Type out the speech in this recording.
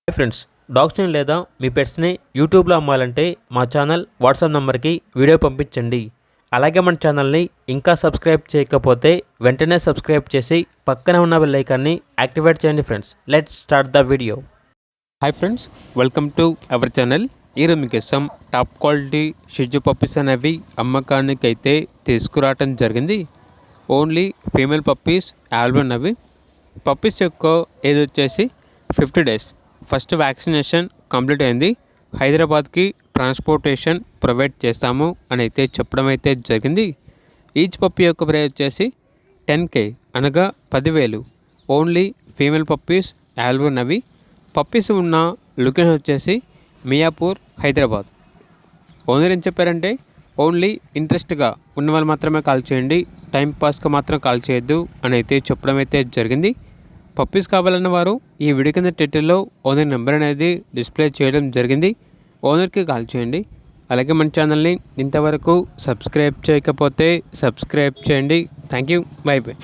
Hi friends, డాగ్స్ని లేదా మీ పెట్స్ని యూట్యూబ్లో అమ్మాలంటే మా ఛానల్ వాట్సాప్ నెంబర్కి వీడియో పంపించండి. అలాగే మన ఛానల్ని ఇంకా సబ్స్క్రైబ్ చేయకపోతే వెంటనే సబ్స్క్రైబ్ చేసి పక్కనే ఉన్న బెల్ ఐకాన్ని యాక్టివేట్ చేయండి. Friends, let's start the video. Hi friends, welcome to our channel. ఈరోజు మీకోసం టాప్ క్వాలిటీ షిజు పప్పీస్ అనేవి అమ్మకానికి అయితే తీసుకురావటం జరిగింది. ఓన్లీ ఫీమేల్ పప్పీస్ అవైలబుల్ ఉన్నవి. పప్పీస్ యొక్క ఏజ్ వచ్చేసి 50 days. ఫస్ట్ వ్యాక్సినేషన్ కంప్లీట్ అయింది. హైదరాబాద్కి ట్రాన్స్పోర్టేషన్ ప్రొవైడ్ చేస్తాము అని అయితే చెప్పడం అయితే జరిగింది. ఈచ్ పప్పీ యొక్క ప్రైస్ వచ్చేసి 10K అనగా 10,000. ఓన్లీ ఫీమేల్ పప్పీస్ అవైలబుల్ ఉన్నవి. పప్పీస్ ఉన్న లొకేషన్ వచ్చేసి మియాపూర్, హైదరాబాద్. ఓనర్ ఏం చెప్పారంటే ఓన్లీ ఇంట్రెస్ట్గా ఉన్న వాళ్ళు మాత్రమే కాల్ చేయండి, టైం పాస్గా మాత్రం కాల్ చేయొద్దు అని అయితే చెప్పడం అయితే జరిగింది. పప్పీస్ కావాలన్న వారు ఈ వీడియో కింద టైటిల్లో ఓనర్ నెంబర్ అనేది డిస్ప్లే చేయడం జరిగింది. ఓనర్కి కాల్ చేయండి. అలాగే మన ఛానల్ని ఇంతవరకు సబ్స్క్రైబ్ చేయకపోతే సబ్స్క్రైబ్ చేయండి. Thank you. By by.